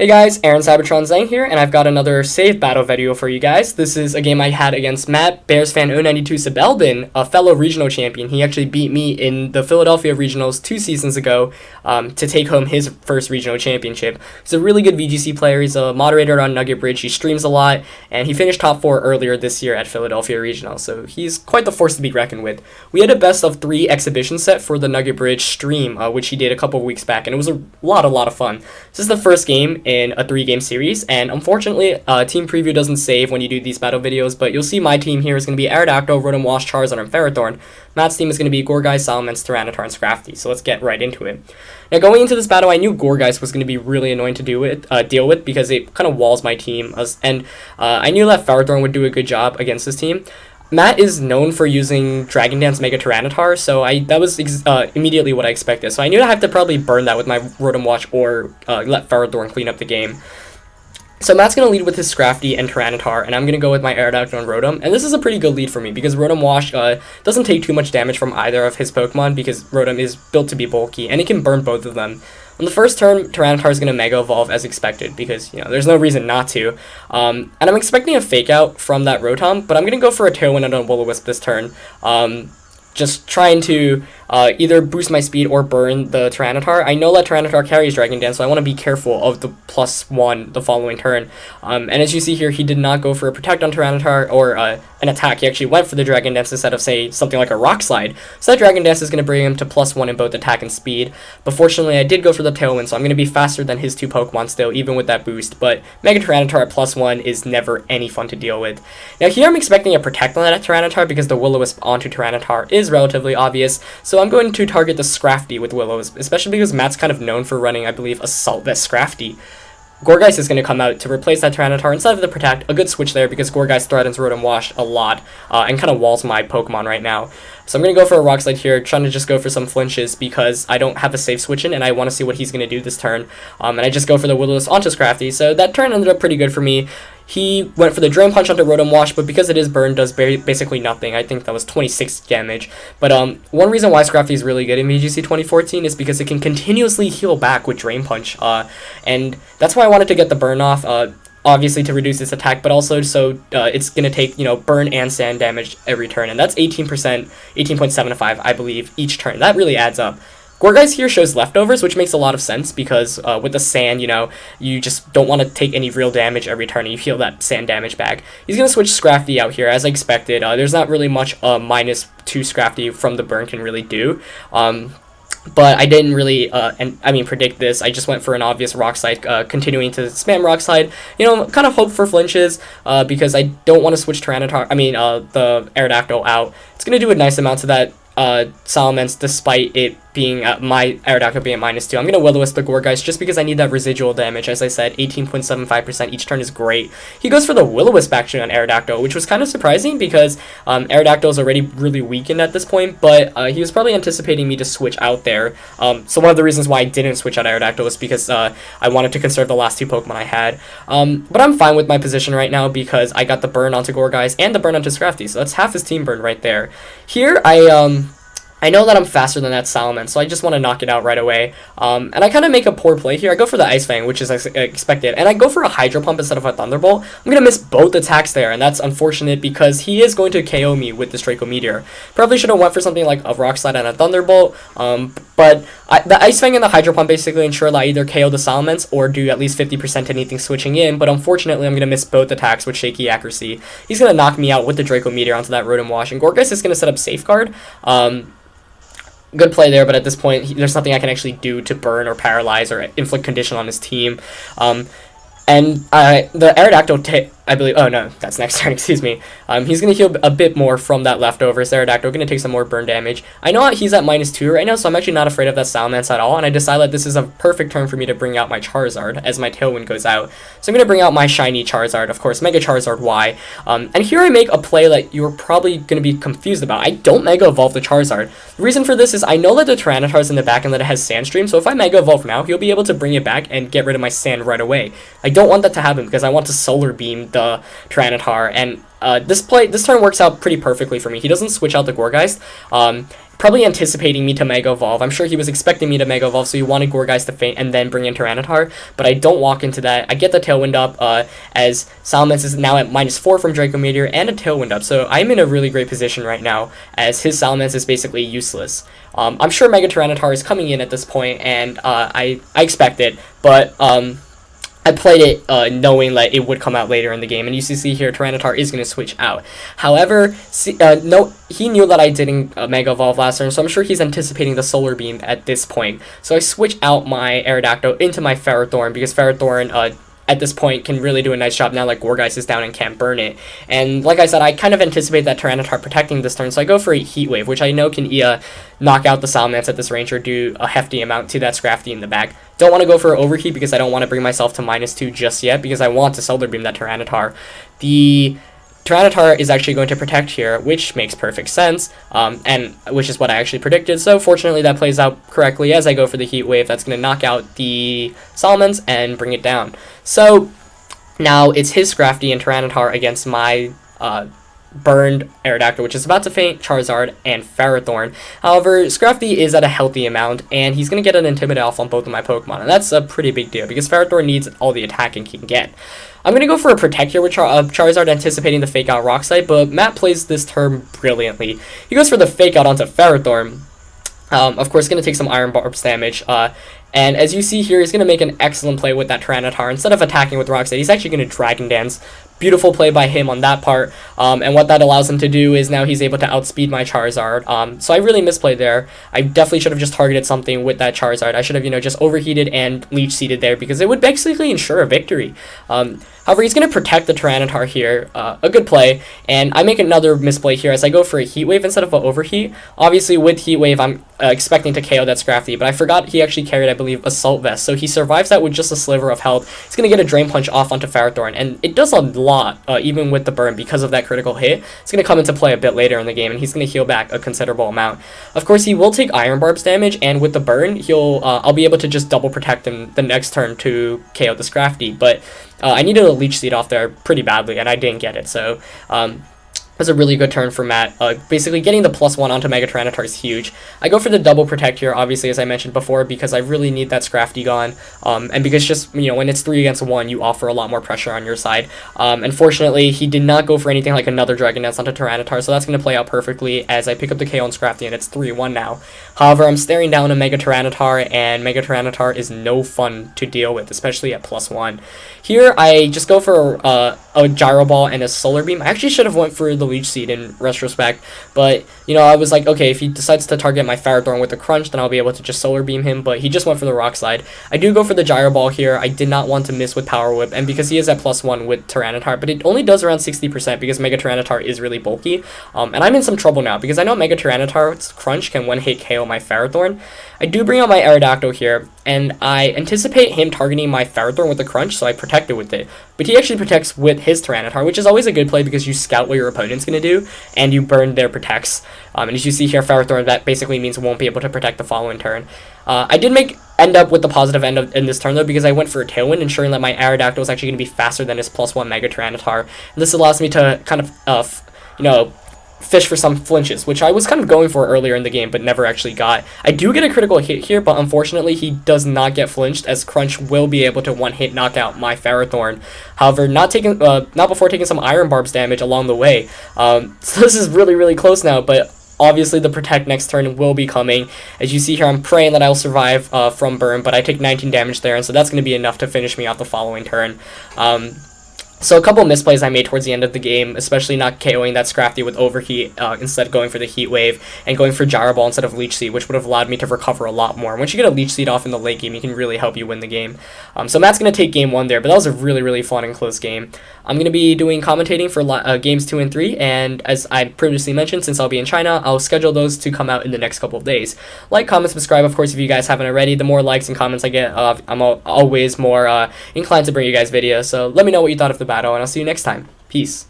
Hey guys, Aaron Cybertron Zhang here, and I've got another save battle video for you guys. This is a game I had against Matt, bearsfan092 Sabelbin, a fellow regional champion. He actually beat me in the Philadelphia Regionals 2 seasons ago to take home his first regional championship. He's a really good VGC player. He's a moderator on Nugget Bridge. He streams a lot, and he finished top 4 earlier this year at Philadelphia Regionals, so he's quite the force to be reckoned with. We had a best of 3 exhibition set for the Nugget Bridge stream, which he did a couple of weeks back, and it was a lot of fun. This is the first game in a 3-game series, and unfortunately, team preview doesn't save when you do these battle videos, but you'll see my team here is going to be Aerodactyl, Rotom Wash, Charizard, and Ferrothorn. Matt's team is going to be Gourgeist, Salamence, Tyranitar, and Scrafty, so let's get right into it. Now, going into this battle, I knew Gourgeist was going to be really annoying to deal with because it kind of walls my team, and I knew that Ferrothorn would do a good job against this team. Matt is known for using Dragon Dance Mega Tyranitar, so that was immediately what I expected. So I knew I had to probably burn that with my Rotom Wash or let Ferrothorn clean up the game. So Matt's going to lead with his Scrafty and Tyranitar, and I'm going to go with my Aerodactyl and Rotom. And this is a pretty good lead for me, because Rotom Wash doesn't take too much damage from either of his Pokemon, because Rotom is built to be bulky, and it can burn both of them. On the first turn, Tyranitar is going to Mega Evolve as expected, because, there's no reason not to. And I'm expecting a Fake Out from that Rotom, but I'm going to go for a Tailwind and a Will-O-Wisp this turn. Just trying to either boost my speed or burn the Tyranitar. I know that Tyranitar carries Dragon Dance, so I want to be careful of the +1 the following turn. And as you see here, he did not go for a Protect on Tyranitar or an attack. He actually went for the Dragon Dance instead of, say, something like a Rock Slide. So that Dragon Dance is going to bring him to +1 in both attack and speed. But fortunately, I did go for the Tailwind, so I'm going to be faster than his 2 Pokemon still, even with that boost. But Mega Tyranitar at +1 is never any fun to deal with. Now here I'm expecting a Protect on that Tyranitar because the Will-O-Wisp onto Tyranitar is relatively obvious. So I'm going to target the Scrafty with Will-O-Wisp, especially because Matt's kind of known for running, I believe, Assault Vest Scrafty. Gourgeist is going to come out to replace that Tyranitar instead of the Protect. A good switch there because Gourgeist threatens Rotom Wash a lot and kind of walls my Pokemon right now. So I'm going to go for a Rock Slide here, trying to just go for some flinches because I don't have a safe switch in and I want to see what he's going to do this turn. And I just go for the Will-O-Wisp onto Scrafty, so that turn ended up pretty good for me. He went for the Drain Punch onto Rotom Wash, but because it is burned, does basically nothing. I think that was 26 damage. But one reason why Scrafty is really good in VGC 2014 is because it can continuously heal back with Drain Punch. And that's why I wanted to get the burn off, obviously to reduce its attack, but also so it's going to take, burn and sand damage every turn. And that's 18%, 18.75, I believe, each turn. That really adds up. Gourgeist here shows leftovers, which makes a lot of sense because with the sand, you just don't want to take any real damage every turn and you heal that sand damage back. He's going to switch Scrafty out here as I expected. There's not really much -2 Scrafty from the burn can really do. But I didn't really, predict this. I just went for an obvious Rock Slide, continuing to spam Rock Slide. Kind of hope for flinches, because I don't want to switch the Aerodactyl out. It's going to do a nice amount to that Salamence, despite it being my Aerodactyl being at -2. I'm going to Will-O-Wisp the Gourgeist just because I need that residual damage. As I said, 18.75% each turn is great. He goes for the Will-O-Wisp actually on Aerodactyl, which was kind of surprising because Aerodactyl is already really weakened at this point, but he was probably anticipating me to switch out there. So one of the reasons why I didn't switch out Aerodactyl was because I wanted to conserve the last 2 Pokemon I had. But I'm fine with my position right now because I got the burn onto Gourgeist and the burn onto Scrafty, so that's half his team burn right there. Here, I know that I'm faster than that Salamence, so I just want to knock it out right away. And I kind of make a poor play here. I go for the Ice Fang, which is expected, and I go for a Hydro Pump instead of a Thunderbolt. I'm going to miss both attacks there, and that's unfortunate because he is going to KO me with this Draco Meteor. Probably should have went for something like a Rock Slide and a Thunderbolt, but the Ice Fang and the Hydro Pump basically ensure that I either KO the Salamence or do at least 50% anything switching in, but unfortunately I'm going to miss both attacks with shaky accuracy. He's going to knock me out with the Draco Meteor onto that Rotom Wash, and Gourgeist is going to set up Safeguard. Good play there, but at this point, there's nothing I can actually do to burn or paralyze or inflict condition on his team. And the Aerodactyl, I believe, oh no, that's next turn, excuse me. He's going to heal a bit more from that leftovers. Aerodactyl going to take some more burn damage. I know he's at -2 right now, so I'm actually not afraid of that Salamence at all, and I decide that this is a perfect turn for me to bring out my Charizard as my Tailwind goes out. So I'm going to bring out my shiny Charizard, of course, Mega Charizard Y. And here I make a play that you're probably going to be confused about. I don't Mega Evolve the Charizard. The reason for this is I know that the Tyranitar is in the back and that it has Sand Stream, so if I Mega Evolve now, he'll be able to bring it back and get rid of my Sand right away. I don't want that to happen because I want to Solar Beam the Tyranitar, and this turn works out pretty perfectly for me. He doesn't switch out the Gourgeist, probably anticipating me to Mega Evolve. I'm sure he was expecting me to Mega Evolve, so he wanted Gourgeist to faint and then bring in Tyranitar, but I don't walk into that. I get the Tailwind up, as Salamence is now at -4 from Draco Meteor, and a Tailwind up, so I'm in a really great position right now, as his Salamence is basically useless. I'm sure Mega Tyranitar is coming in at this point, and I expect it, but I played it knowing that it would come out later in the game, and you see here Tyranitar is going to switch out. However, no, he knew that I didn't Mega Evolve last turn, so I'm sure he's anticipating the Solar Beam at this point. So I switch out my Aerodactyl into my Ferrothorn, because Ferrothorn at this point can really do a nice job now that Gourgeist is down and can't burn it. And like I said, I kind of anticipate that Tyranitar protecting this turn, so I go for a Heat Wave, which I know can knock out the Salamence at this range or do a hefty amount to that Scrafty in the back. Don't want to go for Overheat because I don't want to bring myself to -2 just yet, because I want to Solar Beam that Tyranitar. The Tyranitar is actually going to protect here, which makes perfect sense, and which is what I actually predicted, so fortunately that plays out correctly as I go for the Heat Wave. That's going to knock out the Salamence and bring it down. So now it's his Scrafty and Tyranitar against my burned Aerodactyl, which is about to faint, Charizard, and Ferrothorn. However, Scrafty is at a healthy amount, and he's going to get an Intimidate off on both of my Pokemon, and that's a pretty big deal, because Ferrothorn needs all the attacking he can get. I'm going to go for a Protect here with Charizard, anticipating the Fake Out Rock Slide, but Matt plays this turn brilliantly. He goes for the Fake Out onto Ferrothorn. Of course, going to take some Iron Barbs damage, and as you see here, he's going to make an excellent play with that Tyranitar. Instead of attacking with Rock Slide, he's actually going to Dragon Dance. Beautiful play by him on that part, and what that allows him to do is now he's able to outspeed my Charizard, so I really misplayed there. I definitely should have just targeted something with that Charizard. I should have, just overheated and Leech Seeded there, because it would basically ensure a victory. However, he's going to protect the Tyranitar here, a good play, and I make another misplay here as I go for a Heat Wave instead of an Overheat. Obviously, with Heat Wave, I'm expecting to KO that Scrafty, but I forgot he actually carried, I believe, Assault Vest, so he survives that with just a sliver of health. He's going to get a Drain Punch off onto Ferrothorn, and it does a lot, even with the burn, because of that critical hit. It's going to come into play a bit later in the game, and he's going to heal back a considerable amount. Of course, he will take Iron Barbs damage, and with the burn, I'll be able to just double protect him the next turn to KO the Scrafty, but I needed a Leech Seed off there pretty badly, and I didn't get it, so was a really good turn for Matt. Basically, getting the +1 onto Mega Tyranitar is huge. I go for the double protect here, obviously, as I mentioned before, because I really need that Scrafty gone, and because just, when it's 3 against 1, you offer a lot more pressure on your side. Unfortunately, he did not go for anything like another Dragon Dance onto Tyranitar, so that's going to play out perfectly as I pick up the KO on Scrafty, and it's 3-1 now. However, I'm staring down a Mega Tyranitar, and Mega Tyranitar is no fun to deal with, especially at +1. Here, I just go for a Gyro Ball and a Solar Beam. I actually should have went for the Leech Seed in retrospect, but I was like, okay, if he decides to target my Ferrothorn with a Crunch, then I'll be able to just Solar Beam him, but he just went for the Rock Slide. I do go for the Gyro Ball here. I did not want to miss with Power Whip, and because he is at +1 with Tyranitar, but it only does around 60% because Mega Tyranitar is really bulky, and I'm in some trouble now because I know Mega Tyranitar's Crunch can one-hit KO my Ferrothorn. I do bring out my Aerodactyl here, and I anticipate him targeting my Ferrothorn with a Crunch, so I protect it with it. But he actually protects with his Tyranitar, which is always a good play because you scout what your opponent's going to do, and you burn their protects. And as you see here, Ferrothorn, that basically means won't be able to protect the following turn. I did end up with the positive end in this turn, though, because I went for a Tailwind, ensuring that my Aerodactyl was actually going to be faster than his +1 Mega Tyranitar. And this allows me to kind of, fish for some flinches, which I was kind of going for earlier in the game, but never actually got. I do get a critical hit here, but unfortunately he does not get flinched, as Crunch will be able to one-hit knock out my Ferrothorn. However, not before taking some Iron Barbs damage along the way. So this is really, really close now, but obviously the Protect next turn will be coming. As you see here, I'm praying that I'll survive from burn, but I take 19 damage there, and so that's going to be enough to finish me out the following turn. So a couple of misplays I made towards the end of the game, especially not KOing that Scrafty with Overheat, instead going for the Heat Wave, and going for Gyro Ball instead of Leech Seed, which would have allowed me to recover a lot more. Once you get a Leech Seed off in the late game, it can really help you win the game. So Matt's going to take game 1 there, but that was a really, really fun and close game. I'm going to be doing commentating for games 2 and 3, and as I previously mentioned, since I'll be in China, I'll schedule those to come out in the next couple of days. Like, comment, subscribe, of course, if you guys haven't already. The more likes and comments I get, I'm always more inclined to bring you guys videos, so let me know what you thought of the battle, and I'll see you next time. Peace.